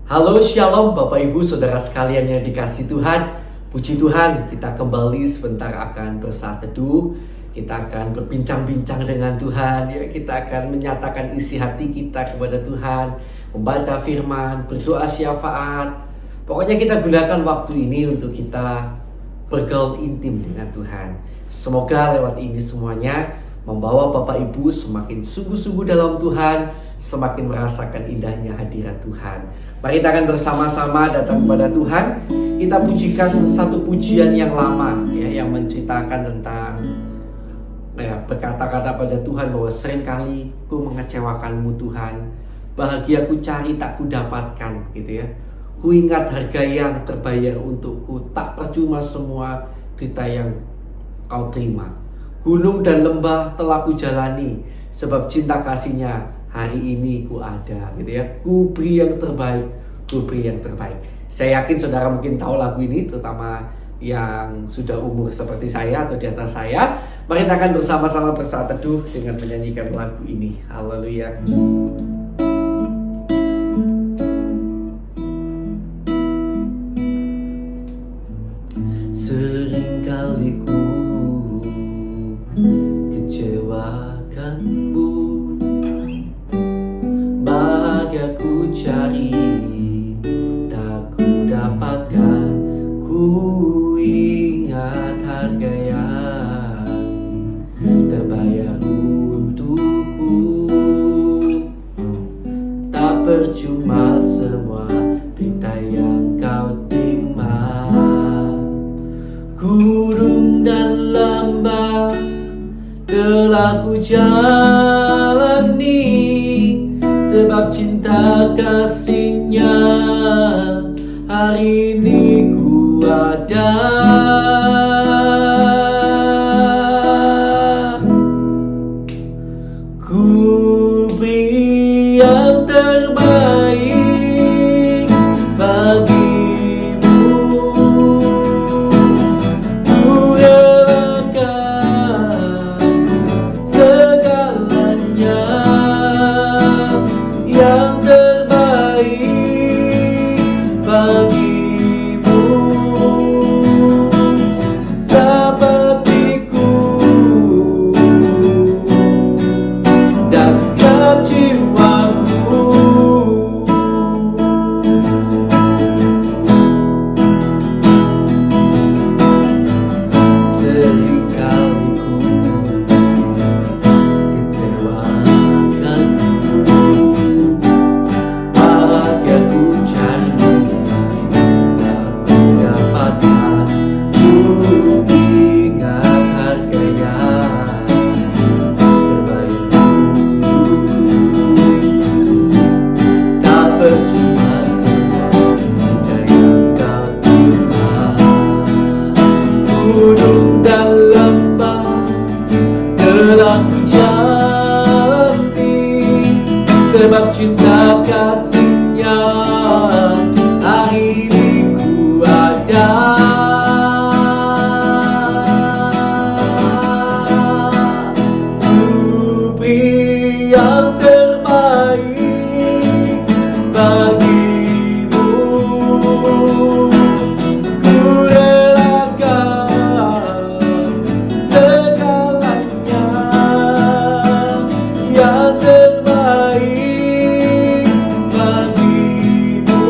Halo Shalom Bapak Ibu Saudara sekalian yang dikasihi Tuhan. Puji Tuhan, kita kembali sebentar akan bersaat teduh. Kita akan berbincang-bincang dengan Tuhan ya. Kita akan menyatakan isi hati kita kepada Tuhan, membaca firman, berdoa syafaat. Pokoknya kita gunakan waktu ini untuk kita bergaul intim dengan Tuhan. Semoga lewat ini semuanya membawa Bapak Ibu semakin sungguh-sungguh dalam Tuhan, semakin merasakan indahnya hadirat Tuhan. Mari kita akan bersama-sama datang kepada Tuhan. Kita pujikan satu pujian yang lama ya, yang menceritakan tentang berkata-kata pada Tuhan bahwa seringkali ku mengecewakanmu Tuhan, bahagia ku cari tak ku dapatkan gitu ya. Ku ingat harga yang terbayar untukku, tak percuma semua cerita yang kau terima. Gunung dan lembah telah ku jalani, sebab cinta kasihnya hari ini ku ada gitu ya. Ku beri yang terbaik, ku beri yang terbaik. Saya yakin saudara mungkin tahu lagu ini, terutama yang sudah umur seperti saya atau di atas saya. Mari kita akan bersama-sama bersaat teduh dengan menyanyikan lagu ini. Haleluya. Seringkali ku kecewakanmu, bahagia ku cari tak ku dapatkan. Ku ingat harga yang terbayar untukku, tak percuma semua cerita yang kau terima. Gunung dan lembah telah ku jalani, sebab cinta kasihnya hari ini ku ada. Ku beri yang terbaik bagimu. Ku relakan segalanya, yang terbaik bagimu. Sepertiku dan segenap jiwaku, seringkali ku kecewakanmu, bahagia ku cari tak ku dapatkan. Ku ingat harga yang terbaik untukku, tak percuma semua cerita yang kau terima. Gunung dan lembah telah ku jalani, sebab cinta kasihnya hari ini ku ada. Ku beri yang terbaik bagimu. Ku relakan segalanya, yang terbaik bagimu.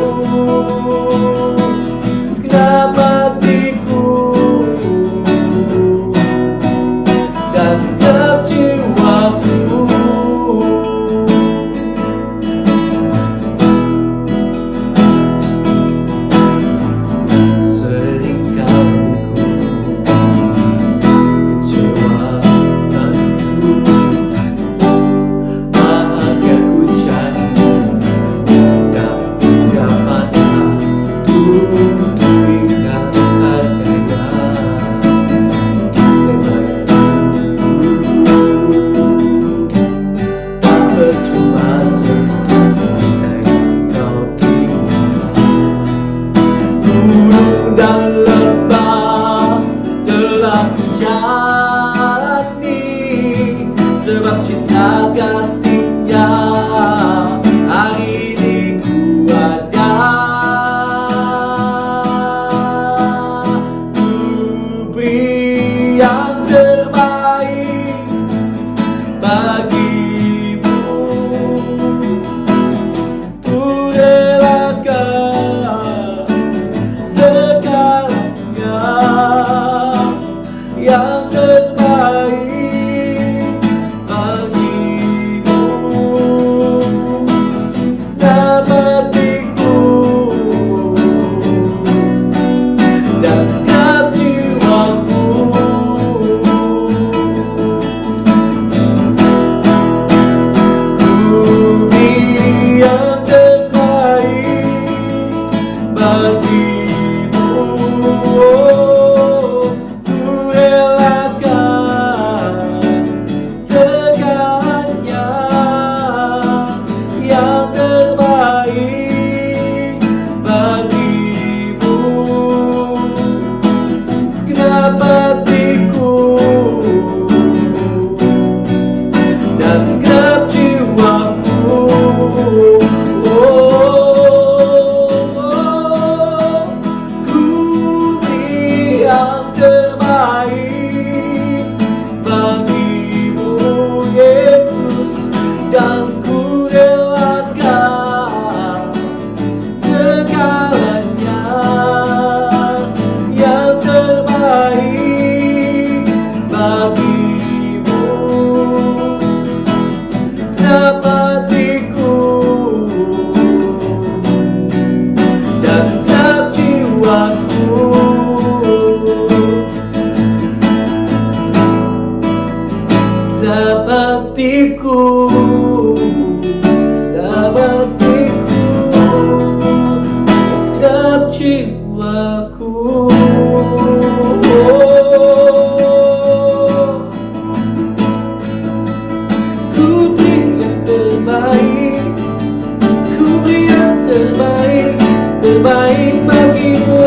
terbaik, terbaik bagimu.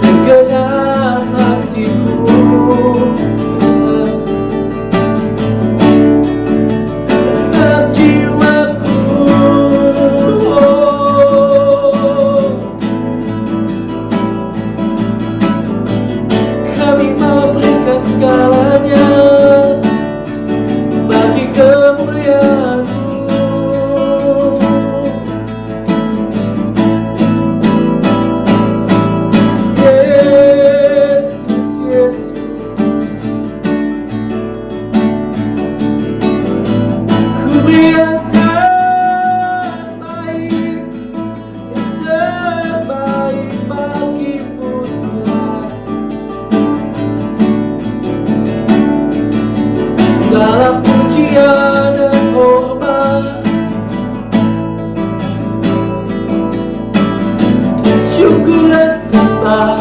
Segenap hatiku, setiap jiwaku, kami mau berikan segalanya bagi kemuliaan-Mu. Yesus, Yesus, ku beri yang terbaik, bagimu Tuhan. Segala pujian dan hormat, syukur dan sembah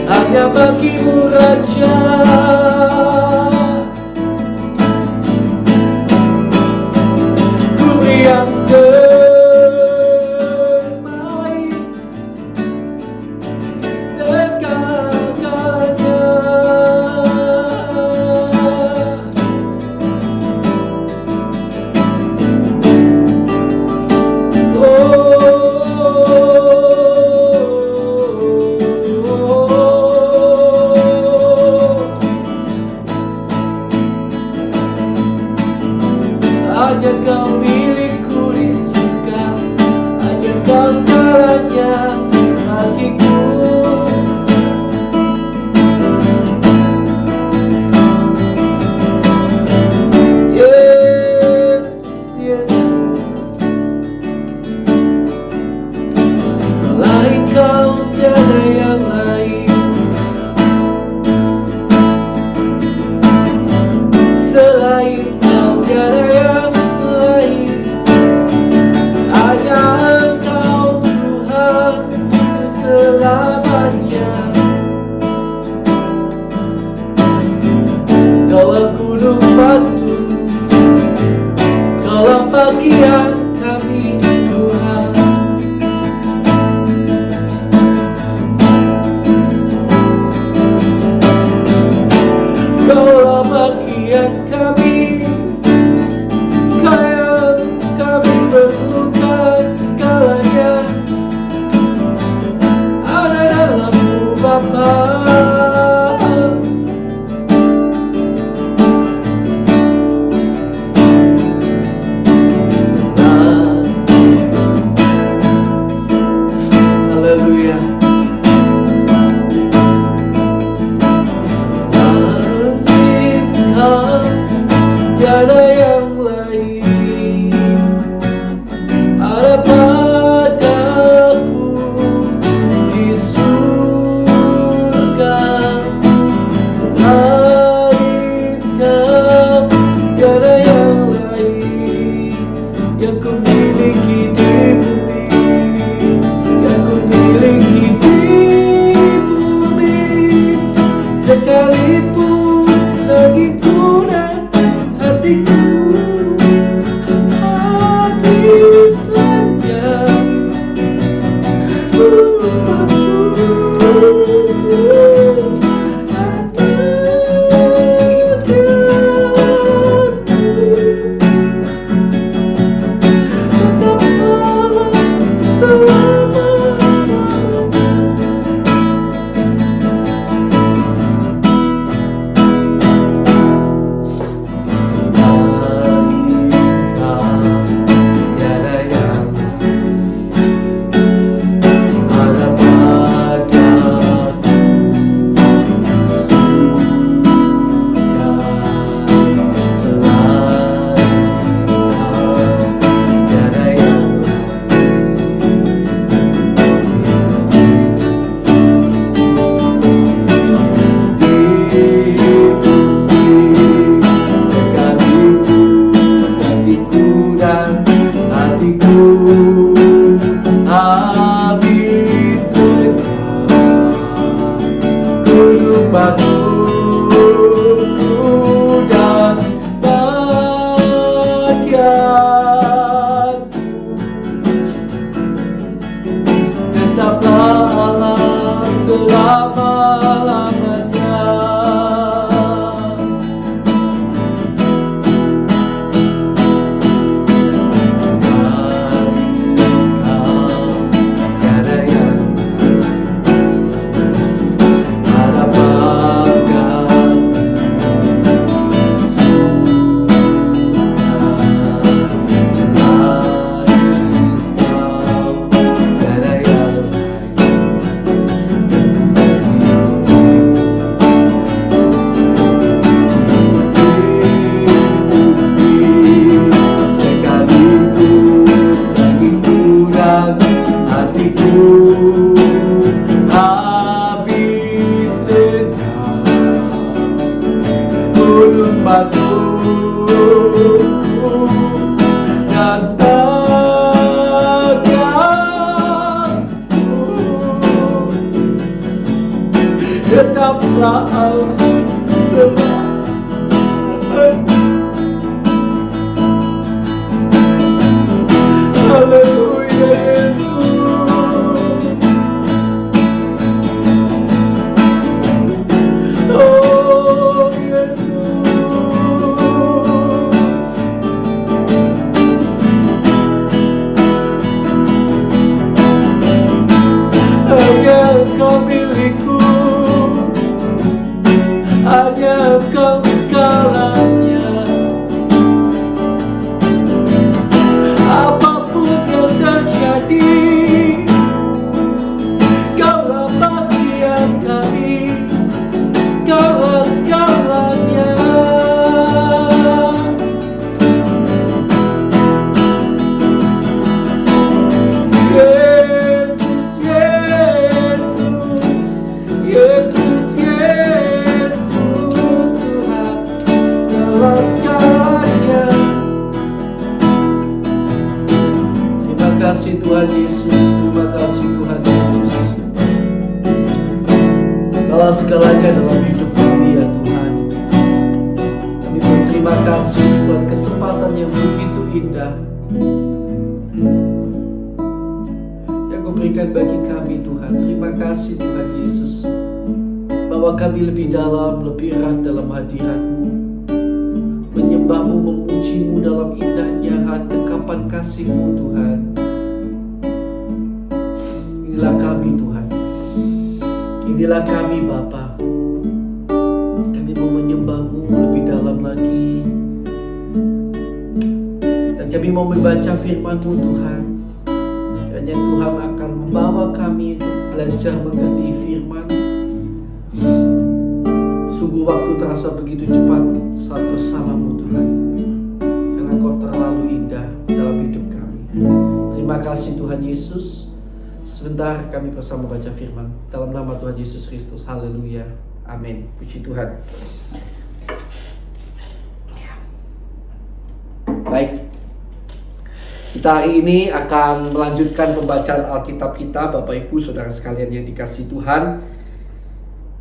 hanya bagimu Raja. Ku beri yang terbaik, segalanya. Hanya Kau milikku di surga, hanya Kau segalanya bagiku. Yesus, Yesus, selain Kau tiada yang lain, selain Kau tiada yang lain, hanya Engkau Tuhan selamanya. Kaulah gunung batu, Kaulah bagian kami Tuhan. Kaulah bagian kami, Kau yang kami perlukan segalanya ada dalam-Mu Bapa. Senang, haleluya. Langit Kau rumahku dan tetaplah Allah selamanya. Haleluya Yesus. Oh Yesus. Hanya Engkau milikku, hanya Engkau segalanya. Apapun yang terjadi, Kaulah bagian kami, Kaulah segalanya. Yesus, Yesus, Yesus, Yesus. Terima kasih Tuhan Yesus, terima kasih Tuhan Yesus. Kalau segalanya dalam hidup kami ya Tuhan, kami berterima kasih buat kesempatan yang begitu indah yang Kau berikan bagi kami Tuhan. Terima kasih Tuhan Yesus, bahwa kami lebih dalam, lebih erat dalam hadirat-Mu, menyembah-Mu, memuji-Mu dalam indahnya dekapan kasih-Mu Tuhan. Inilah kami Tuhan, inilah kami Bapa. Kami mau menyembah-Mu lebih dalam lagi, dan kami mau membaca firman-Mu Tuhan. Kiranya Tuhan akan membawa kami untuk belajar mengerti firman. Sungguh waktu terasa begitu cepat saat bersama-Mu Tuhan, karena Kau terlalu indah dalam hidup kami. Terima kasih Tuhan Yesus. Sebentar kami bersama baca firman dalam nama Tuhan Yesus Kristus. Haleluya, amin. Puji Tuhan. Baik, kita hari ini akan melanjutkan pembacaan Alkitab kita, Bapak Ibu Saudara sekalian yang dikasihi Tuhan.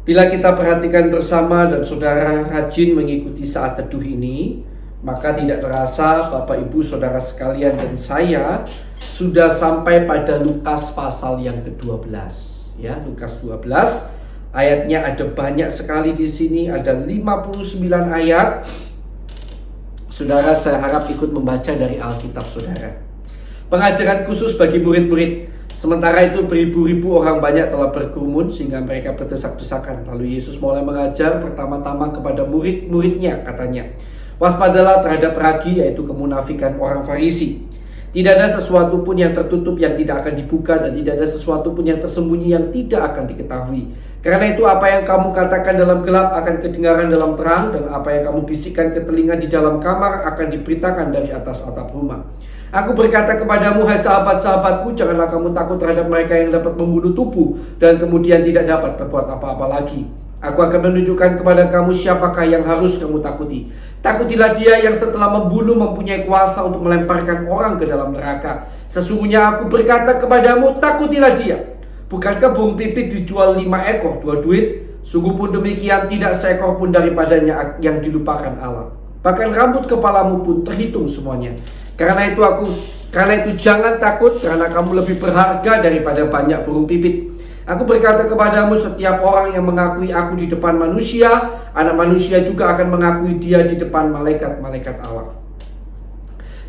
Bila kita perhatikan bersama dan saudara rajin mengikuti saat teduh ini, maka tidak terasa Bapak Ibu Saudara sekalian dan saya sudah sampai pada Lukas pasal yang ke-12. Ya, Lukas 12. Ayatnya ada banyak sekali di sini, ada 59 ayat. Saudara, saya harap ikut membaca dari Alkitab saudara. Pengajaran khusus bagi murid-murid. Sementara itu beribu-ribu orang banyak telah berkerumun sehingga mereka berdesak-desakan. Lalu Yesus mulai mengajar pertama-tama kepada murid-muridnya, katanya, waspadalah terhadap ragi, yaitu kemunafikan orang Farisi. Tidak ada sesuatu pun yang tertutup yang tidak akan dibuka, dan tidak ada sesuatu pun yang tersembunyi yang tidak akan diketahui. Karena itu apa yang kamu katakan dalam gelap akan kedengaran dalam terang, dan apa yang kamu bisikkan ke telinga di dalam kamar akan diberitakan dari atas atap rumah. Aku berkata kepadamu, hai sahabat-sahabatku, janganlah kamu takut terhadap mereka yang dapat membunuh tubuh dan kemudian tidak dapat berbuat apa-apa lagi. Aku akan menunjukkan kepada kamu siapakah yang harus kamu takuti. Takutilah dia yang setelah membunuh mempunyai kuasa untuk melemparkan orang ke dalam neraka. Sesungguhnya aku berkata kepadamu, takutilah dia. Bukankah burung pipit dijual 5 ekor 2 duit? Sungguh pun demikian tidak seekor pun daripadanya yang dilupakan Allah. Bahkan rambut kepalamu pun terhitung semuanya. Karena itu jangan takut, karena kamu lebih berharga daripada banyak burung pipit. Aku berkata kepadamu, setiap orang yang mengakui aku di depan manusia, anak manusia juga akan mengakui dia di depan malaikat-malaikat Allah.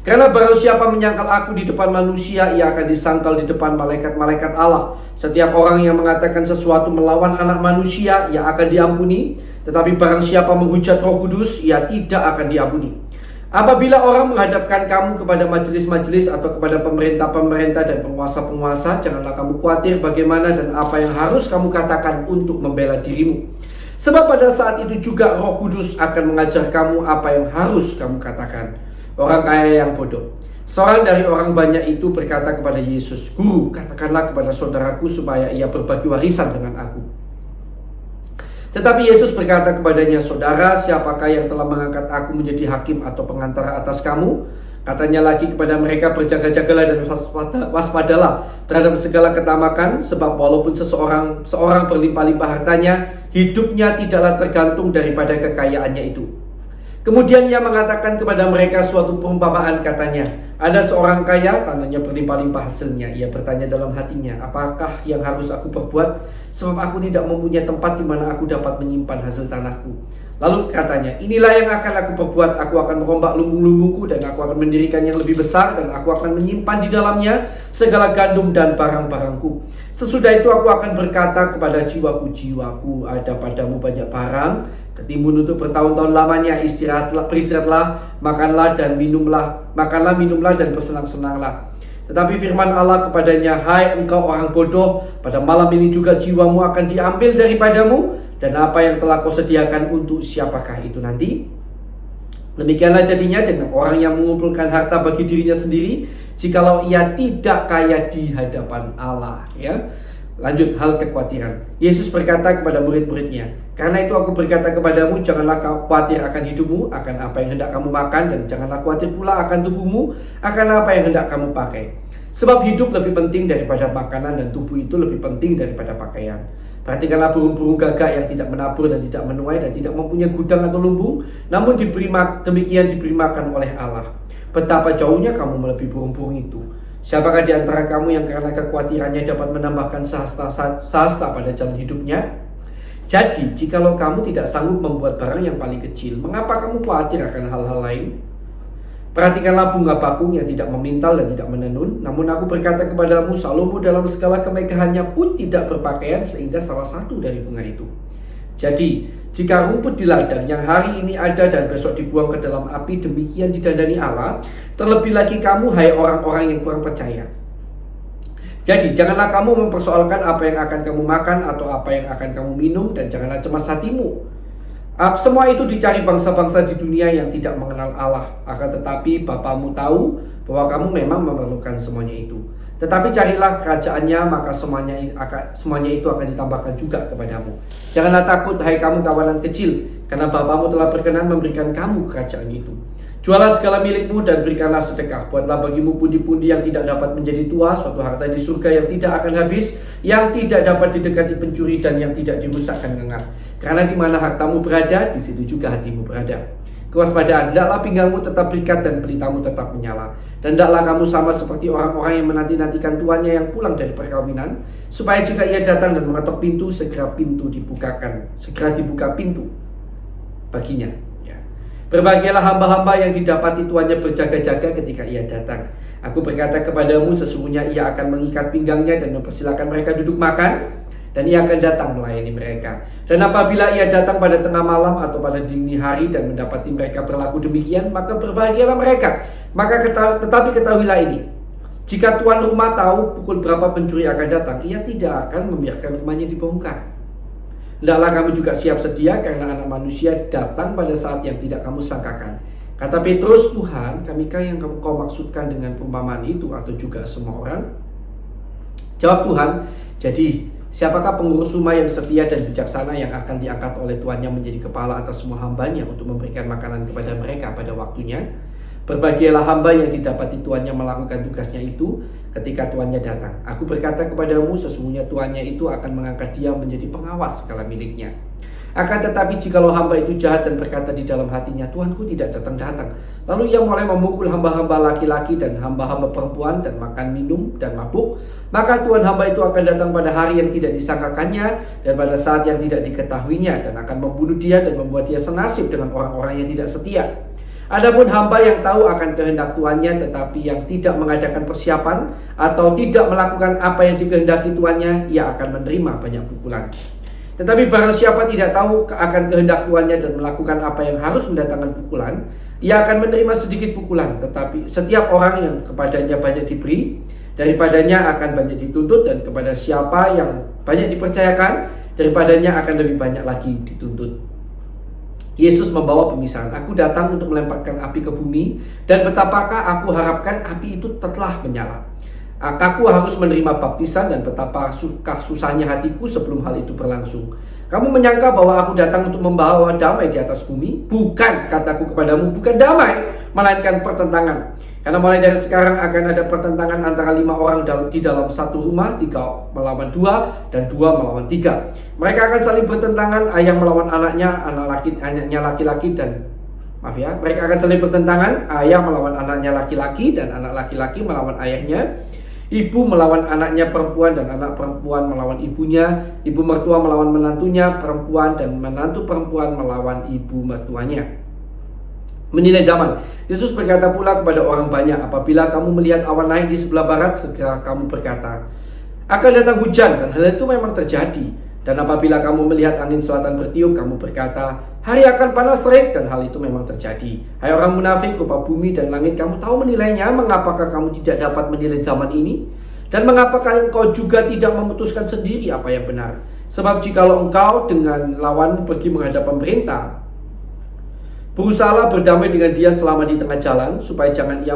Karena barang siapa menyangkal aku di depan manusia, ia akan disangkal di depan malaikat-malaikat Allah. Setiap orang yang mengatakan sesuatu melawan anak manusia, ia akan diampuni. Tetapi barang siapa menghujat Roh Kudus, ia tidak akan diampuni. Apabila orang menghadapkan kamu kepada majelis-majelis atau kepada pemerintah-pemerintah dan penguasa-penguasa, janganlah kamu khawatir bagaimana dan apa yang harus kamu katakan untuk membela dirimu. Sebab pada saat itu juga Roh Kudus akan mengajar kamu apa yang harus kamu katakan. Orang kaya yang bodoh. Seorang dari orang banyak itu berkata kepada Yesus, Guru, katakanlah kepada saudaraku supaya ia berbagi warisan dengan aku. Tetapi Yesus berkata kepadanya, "Saudara, siapakah yang telah mengangkat aku menjadi hakim atau pengantara atas kamu?" Katanya lagi kepada mereka, "Berjaga-jagalah dan waspadalah terhadap segala ketamakan, sebab walaupun seorang berlimpah-limpah hartanya, hidupnya tidaklah tergantung daripada kekayaannya itu." Kemudian ia mengatakan kepada mereka suatu perumpamaan, katanya, "Ada seorang kaya, tanahnya berlimpah-limpah hasilnya. Ia bertanya dalam hatinya, apakah yang harus aku perbuat? Sebab aku tidak mempunyai tempat di mana aku dapat menyimpan hasil tanahku." Lalu katanya, "Inilah yang akan aku perbuat. Aku akan merombak lumbung-lumbungku dan aku akan mendirikan yang lebih besar, dan aku akan menyimpan di dalamnya segala gandum dan barang-barangku. Sesudah itu aku akan berkata kepada jiwaku, jiwaku, ada padamu banyak barang, ketimbun untuk bertahun-tahun lamanya. Beristirahatlah, makanlah minumlah dan bersenang-senanglah." Tetapi firman Allah kepadanya, "Hai engkau orang bodoh, pada malam ini juga jiwamu akan diambil daripadamu, dan apa yang telah kau sediakan untuk siapakah itu nanti?" Demikianlah jadinya dengan orang yang mengumpulkan harta bagi dirinya sendiri, jikalau ia tidak kaya di hadapan Allah. Ya. Lanjut, hal kekhawatiran. Yesus berkata kepada murid-muridnya, "Karena itu aku berkata kepadamu, janganlah khawatir akan hidupmu, akan apa yang hendak kamu makan, dan janganlah khawatir pula akan tubuhmu, akan apa yang hendak kamu pakai. Sebab hidup lebih penting daripada makanan, dan tubuh itu lebih penting daripada pakaian. Perhatikanlah burung-burung gagak yang tidak menabur dan tidak menuai dan tidak mempunyai gudang atau lumbung, namun demikian diberi makan oleh Allah. Betapa jauhnya kamu melebihi burung-burung itu. Siapakah di antara kamu yang karena kekhawatirannya dapat menambahkan sahasta pada jalan hidupnya? Jadi, jikalau kamu tidak sanggup membuat barang yang paling kecil, mengapa kamu khawatir akan hal-hal lain? Perhatikanlah bunga bakung yang tidak memintal dan tidak menenun. Namun aku berkata kepadamu, Salomo dalam segala kemegahannya pun tidak berpakaian sehingga salah satu dari bunga itu. Jadi, jika rumput di ladang yang hari ini ada dan besok dibuang ke dalam api, demikian didandani Allah, terlebih lagi kamu, hai orang-orang yang kurang percaya. Jadi, janganlah kamu mempersoalkan apa yang akan kamu makan atau apa yang akan kamu minum, dan janganlah cemas hatimu. Semua itu dicari bangsa-bangsa di dunia yang tidak mengenal Allah. Akan tetapi Bapamu tahu bahwa kamu memang memerlukan semuanya itu. Tetapi carilah kerajaannya, maka semuanya itu akan ditambahkan juga kepadamu. Janganlah takut, hai kamu kawanan kecil, karena Bapamu telah berkenan memberikan kamu kerajaan itu. Jualah segala milikmu dan berikanlah sedekah. Buatlah bagimu pundi-pundi yang tidak dapat menjadi tua, suatu harta di surga yang tidak akan habis, yang tidak dapat didekati pencuri dan yang tidak dirusakkan ngengat. Karena di mana hartamu berada, di situ juga hatimu berada. Kewaspadaan, hendaklah pinggangmu tetap berikat dan pelitamu tetap menyala. Dan hendaklah kamu sama seperti orang-orang yang menanti-nantikan tuannya yang pulang dari perkawinan, supaya jika ia datang dan mengetok pintu, segera dibuka pintu baginya. Berbahagialah hamba-hamba yang didapati tuannya berjaga-jaga ketika ia datang. Aku berkata kepadamu, sesungguhnya ia akan mengikat pinggangnya dan mempersilakan mereka duduk makan, dan ia akan datang melayani mereka. Dan apabila ia datang pada tengah malam atau pada dini hari dan mendapati mereka berlaku demikian, maka berbahagialah mereka. Tetapi ketahuilah ini, jika tuan rumah tahu pukul berapa pencuri akan datang, ia tidak akan membiarkan rumahnya dibongkar. Hendaklah kamu juga siap sedia, karena anak manusia datang pada saat yang tidak kamu sangkakan. Kata Petrus, Tuhan, kamikah yang kau maksudkan dengan perumpamaan itu, atau juga semua orang? Jawab Tuhan, jadi siapakah pengurus rumah yang setia dan bijaksana yang akan diangkat oleh tuannya menjadi kepala atas semua hambanya untuk memberikan makanan kepada mereka pada waktunya? Berbahagialah hamba yang didapati tuannya melakukan tugasnya itu ketika tuannya datang. Aku berkata kepadamu, sesungguhnya tuannya itu akan mengangkat dia menjadi pengawas segala miliknya. Akan tetapi jikalau hamba itu jahat dan berkata di dalam hatinya, Tuanku tidak datang-datang, lalu ia mulai memukul hamba-hamba laki-laki dan hamba-hamba perempuan dan makan minum dan mabuk, maka tuan hamba itu akan datang pada hari yang tidak disangkakannya dan pada saat yang tidak diketahuinya, dan akan membunuh dia dan membuat dia senasib dengan orang-orang yang tidak setia. Adapun hamba yang tahu akan kehendak tuannya tetapi yang tidak mengadakan persiapan atau tidak melakukan apa yang dikehendaki tuannya, ia akan menerima banyak pukulan. Tetapi barang siapa tidak tahu akan kehendak tuannya dan melakukan apa yang harus mendatangkan pukulan, ia akan menerima sedikit pukulan. Tetapi setiap orang yang kepadanya banyak diberi, daripadanya akan banyak dituntut, dan kepada siapa yang banyak dipercayakan, daripadanya akan lebih banyak lagi dituntut. Yesus membawa pemisahan. Aku datang untuk melemparkan api ke bumi, dan betapakah aku harapkan api itu telah menyala. Aku harus menerima baptisan, dan betapa susahnya hatiku sebelum hal itu berlangsung. Kamu menyangka bahwa aku datang untuk membawa damai di atas bumi? Bukan, kataku kepadamu, bukan damai, melainkan pertentangan. Karena mulai dari sekarang akan ada pertentangan antara 5 orang di dalam satu rumah, 3 melawan 2, dan 2 melawan 3. Mereka akan saling bertentangan, ayah melawan anaknya, anaknya laki-laki, dan mereka akan saling bertentangan, ayah melawan anaknya laki-laki, dan anak laki-laki melawan ayahnya. Ibu melawan anaknya perempuan dan anak perempuan melawan ibunya. Ibu mertua melawan menantunya perempuan dan menantu perempuan melawan ibu mertuanya. Menilai zaman. Yesus berkata pula kepada orang banyak, apabila kamu melihat awan naik di sebelah barat, segera kamu berkata, akan datang hujan, dan hal itu memang terjadi. Dan apabila kamu melihat angin selatan bertiup, kamu berkata, hari akan panas terik, dan hal itu memang terjadi. Hai orang munafik, rupa bumi dan langit, kamu tahu menilainya. Mengapakah kamu tidak dapat menilai zaman ini? Dan mengapakah engkau juga tidak memutuskan sendiri apa yang benar? Sebab jikalau engkau dengan lawanmu pergi menghadap pemerintah, berusahalah berdamai dengan dia selama di tengah jalan, supaya jangan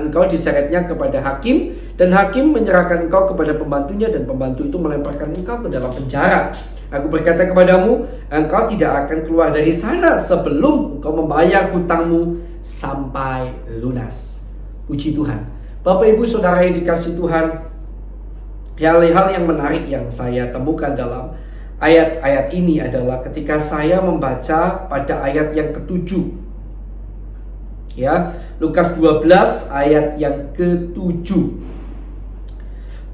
engkau diseretnya kepada hakim, dan hakim menyerahkan engkau kepada pembantunya, dan pembantu itu melemparkan engkau ke dalam penjara. Aku berkata kepadamu, engkau tidak akan keluar dari sana sebelum engkau membayar hutangmu sampai lunas. Puji Tuhan. Bapak Ibu Saudara yang dikasihi Tuhan, hal-hal yang menarik yang saya temukan dalam ayat-ayat ini adalah ketika saya membaca pada ayat yang ke-7. Ya, Lukas 12 ayat yang ke-7.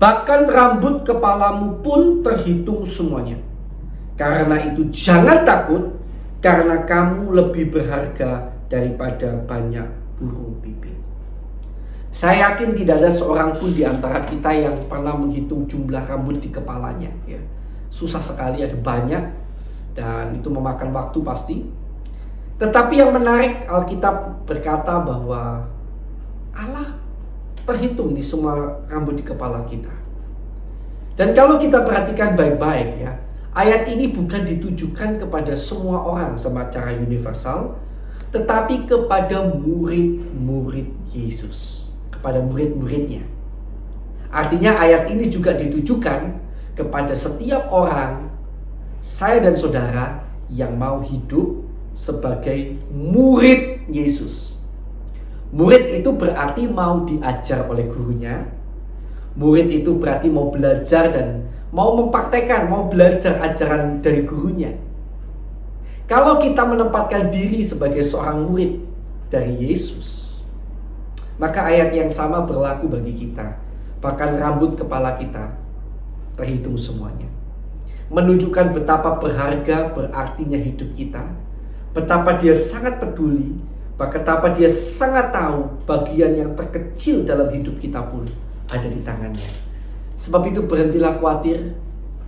Bahkan rambut kepalamu pun terhitung semuanya. Karena itu jangan takut, karena kamu lebih berharga daripada banyak burung pipit. Saya yakin tidak ada seorang pun di antara kita yang pernah menghitung jumlah rambut di kepalanya, ya. Susah sekali, ada banyak, dan itu memakan waktu pasti. Tetapi yang menarik, Alkitab berkata bahwa Allah terhitung di semua rambut di kepala kita. Dan kalau kita perhatikan baik-baik, ya, ayat ini bukan ditujukan kepada semua orang secara universal, tetapi kepada murid-murid Yesus, kepada murid-muridnya. Artinya ayat ini juga ditujukan kepada setiap orang, saya dan saudara, yang mau hidup sebagai murid Yesus. Murid itu berarti mau diajar oleh gurunya. Murid itu berarti mau belajar dan mau mempraktekkan, mau belajar ajaran dari gurunya. Kalau kita menempatkan diri sebagai seorang murid dari Yesus, maka ayat yang sama berlaku bagi kita. Bahkan rambut kepala kita terhitung semuanya. Menunjukkan betapa berharga berartinya hidup kita, betapa dia sangat peduli, betapa dia sangat tahu bagian yang terkecil dalam hidup kita pun ada di tangannya. Sebab itu berhentilah khawatir,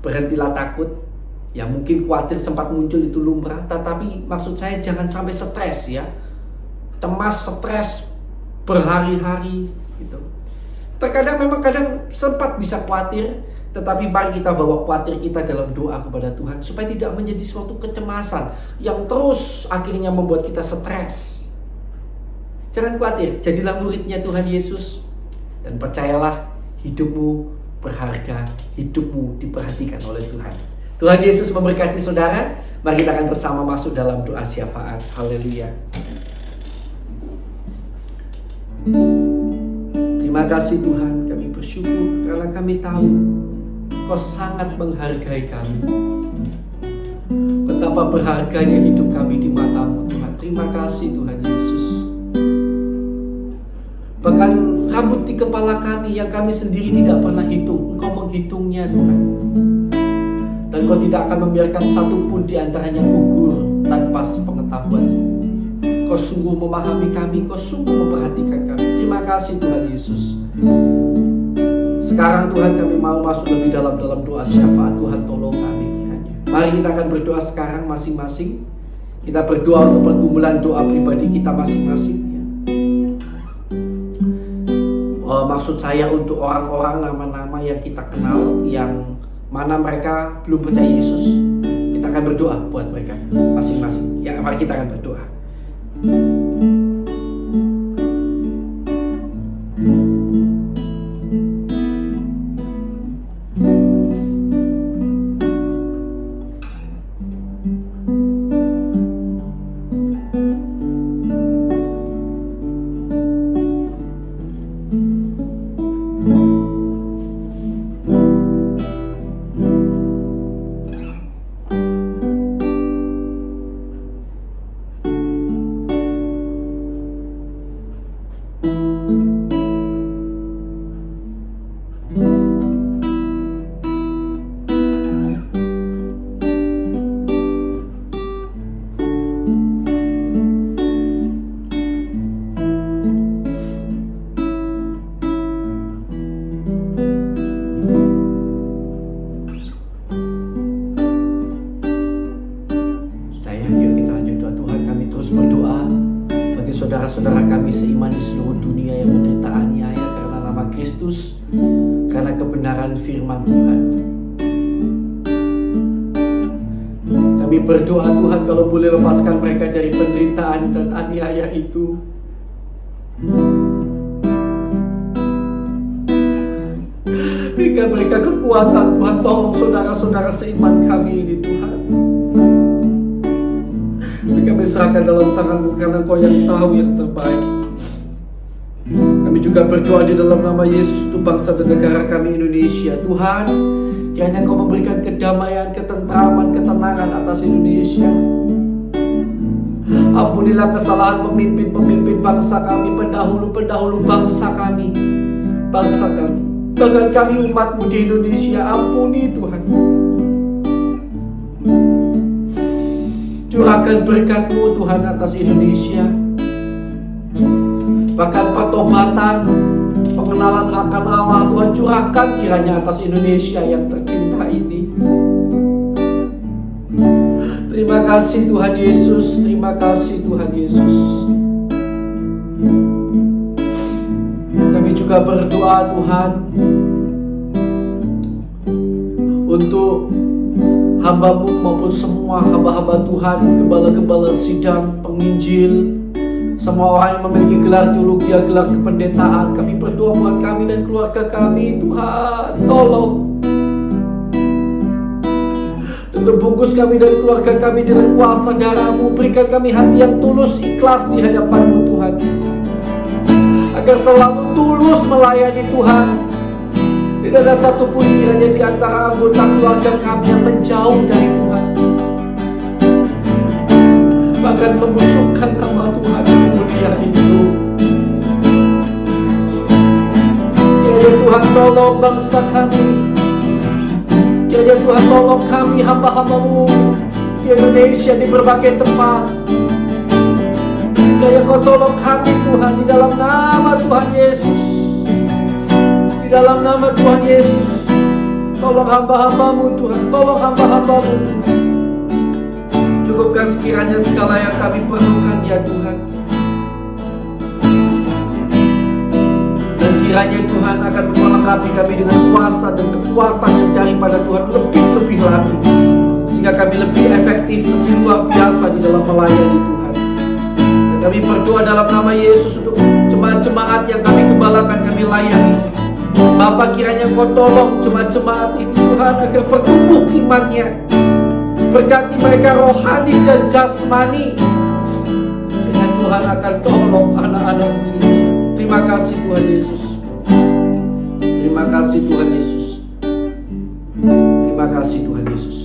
berhentilah takut. Ya mungkin khawatir sempat muncul, itu lumrah, tetapi maksud saya jangan sampai stres, ya. Cemas, stres berhari-hari gitu. Terkadang memang sempat bisa khawatir, tetapi mari kita bawa khawatir kita dalam doa kepada Tuhan supaya tidak menjadi suatu kecemasan yang terus akhirnya membuat kita stres. Jangan khawatir, jadilah muridnya Tuhan Yesus dan percayalah hidupmu berharga, hidupmu diperhatikan oleh Tuhan. Tuhan Yesus memberkati saudara. Mari kita akan bersama masuk dalam doa syafaat. Haleluya. Terima kasih Tuhan, kami bersyukur karena kami tahu Kau sangat menghargai kami. Betapa berharganya hidup kami di mata-Mu Tuhan. Terima kasih Tuhan Yesus. Bahkan rambut di kepala kami yang kami sendiri tidak pernah hitung, Engkau menghitungnya Tuhan. Dan Kau tidak akan membiarkan satu pun di antaranya gugur tanpa sepengetahuan. Kau sungguh memahami kami, Kau sungguh memperhatikan kami. Terima kasih Tuhan Yesus. Sekarang Tuhan kami mau masuk lebih dalam doa syafaat. Tuhan tolong kami kiranya. Mari kita akan berdoa sekarang masing-masing. Kita berdoa untuk pergumulan doa pribadi kita masing-masing. Maksud saya untuk orang-orang, nama-nama yang kita kenal, yang mana mereka belum percaya Yesus. Kita akan berdoa buat mereka masing-masing. Ya, mari kita akan berdoa. saudara-saudara kami seiman di seluruh dunia yang menderita aniaya karena nama Kristus, karena kebenaran firman Tuhan. Kami berdoa Tuhan, kalau boleh lepaskan mereka dari penderitaan dan aniaya itu. Berikan mereka kekuatan Tuhan. Tolong saudara-saudara seiman kami ini Tuhan. Kami serahkan dalam tangan-Mu karena Kau yang tahu yang terbaik. Kami juga berdoa di dalam nama Yesus untuk bangsa dan negara kami Indonesia. Tuhan, kiranya Kau memberikan kedamaian, ketentraman, ketenangan atas Indonesia. Ampunilah kesalahan pemimpin-pemimpin bangsa kami, pendahulu-pendahulu bangsa kami. Bahkan kami umat-Mu di Indonesia, ampuni Tuhan. Curahkan berkat-Mu Tuhan atas Indonesia. Bahkan pertobatan, pengenalan akan Allah Tuhan curahkan kiranya atas Indonesia yang tercinta ini. Terima kasih Tuhan Yesus, terima kasih Tuhan Yesus. Kami juga berdoa Tuhan untuk hamba-Mu maupun semua hamba-hamba Tuhan, gembala-gembala sidang, penginjil, semua orang yang memiliki gelar teologi, gelar kependetaan. Kami berdoa buat kami dan keluarga kami. Tuhan, tolong tutup bungkus kami dan keluarga kami dengan kuasa darah-Mu. Berikan kami hati yang tulus, ikhlas di hadapan-Mu Tuhan, agar selalu tulus melayani Tuhan. Tidak ada satupun kiranya di antara anggota keluarga kami yang menjauh dari Tuhan, bahkan membusukkan nama Tuhan yang mulia itu. Kiranya Tuhan tolong bangsa kami. Kiranya Tuhan tolong kami hamba-hamba-Mu di Indonesia, di berbagai tempat. Kiranya Kau tolong kami Tuhan, di dalam nama Tuhan Yesus. Di dalam nama Tuhan Yesus, tolong hamba-hamba-Mu Tuhan, tolong hamba-hamba-Mu Tuhan. Cukupkan sekiranya segala yang kami perlukan ya Tuhan. Dan kiranya Tuhan akan melengkapi kami dengan kuasa dan kekuatan yang daripada Tuhan lebih-lebih lagi, sehingga kami lebih efektif, lebih luar biasa di dalam melayani Tuhan. Dan kami berdoa dalam nama Yesus untuk jemaat-jemaat yang kami gembalakan, kami layani. Bapa, kiranya Kau tolong jemaat-jemaat ini Tuhan agar bertumbuh imannya. Berkati mereka rohani dan jasmani. Kiranya Tuhan akan tolong anak-anak ini. Terima kasih Tuhan Yesus. Terima kasih Tuhan Yesus. Terima kasih Tuhan Yesus.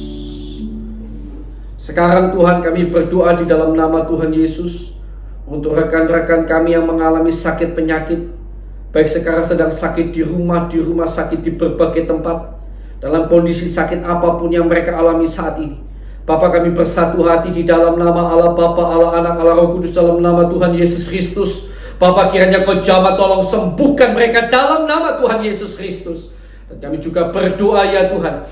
Sekarang Tuhan kami berdoa di dalam nama Tuhan Yesus untuk rekan-rekan kami yang mengalami sakit penyakit, baik sekarang sedang sakit di rumah sakit di berbagai tempat, dalam kondisi sakit apapun yang mereka alami saat ini. Bapa, kami bersatu hati di dalam nama Allah Bapa, Allah Anak, Allah Roh Kudus, dalam nama Tuhan Yesus Kristus. Bapa, kiranya Kau jamah tolong sembuhkan mereka dalam nama Tuhan Yesus Kristus. Dan kami juga berdoa ya Tuhan,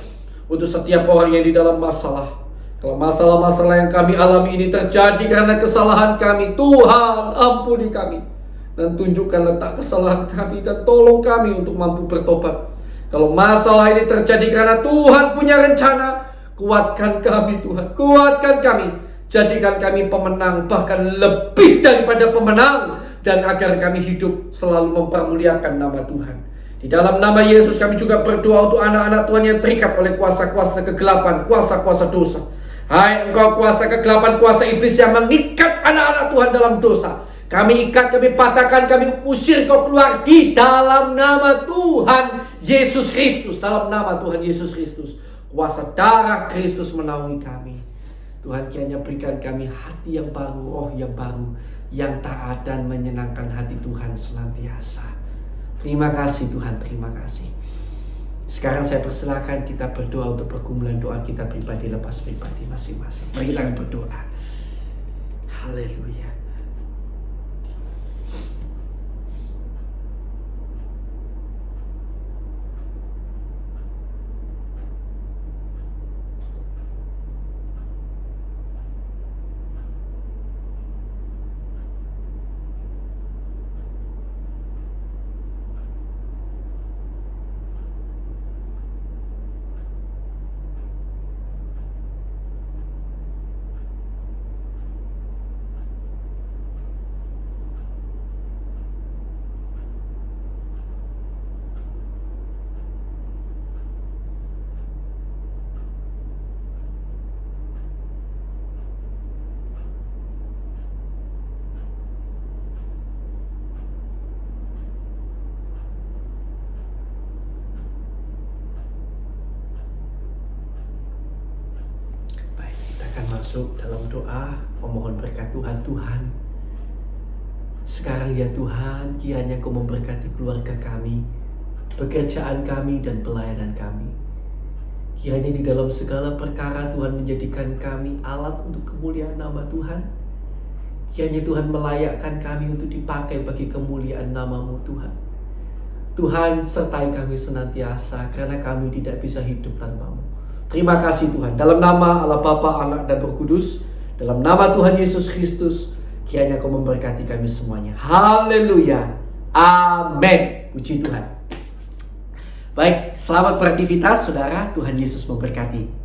untuk setiap orang yang di dalam masalah. Kalau masalah-masalah yang kami alami ini terjadi karena kesalahan kami, Tuhan ampuni kami. Dan tunjukkan letak kesalahan kami dan tolong kami untuk mampu bertobat. Kalau masalah ini terjadi karena Tuhan punya rencana, kuatkan kami Tuhan, kuatkan kami. Jadikan kami pemenang, bahkan lebih daripada pemenang. Dan agar kami hidup selalu mempermuliakan nama Tuhan. Di dalam nama Yesus kami juga berdoa untuk anak-anak Tuhan yang terikat oleh kuasa-kuasa kegelapan, kuasa-kuasa dosa. Hai engkau kuasa kegelapan, kuasa iblis yang mengikat anak-anak Tuhan dalam dosa. Kami ikat, kami patahkan, kami usir kau keluar di dalam nama Tuhan Yesus Kristus. Dalam nama Tuhan Yesus Kristus. Kuasa darah Kristus menaungi kami. Tuhan, kiranya berikan kami hati yang baru, roh yang baru, yang taat dan menyenangkan hati Tuhan senantiasa. Terima kasih Tuhan, terima kasih. Sekarang saya persilahkan kita berdoa untuk pergumulan doa kita pribadi, lepas pribadi masing-masing. Mari kita akan berdoa. Haleluya. masuk dalam doa memohon berkat Tuhan. Tuhan, sekarang ya Tuhan, kiranya Kau memberkati keluarga kami, pekerjaan kami, dan pelayanan kami. Kiranya di dalam segala perkara Tuhan menjadikan kami alat untuk kemuliaan nama Tuhan. Kiranya Tuhan melayakkan kami untuk dipakai bagi kemuliaan nama-Mu Tuhan. Tuhan, sertai kami senantiasa karena kami tidak bisa hidup tanpa-Mu. Terima kasih Tuhan. Dalam nama Allah Bapa, Anak, dan Roh Kudus, dalam nama Tuhan Yesus Kristus, kiranya Kau memberkati kami semuanya. Haleluya. Amin. Puji Tuhan. Baik, selamat beraktivitas saudara. Tuhan Yesus memberkati.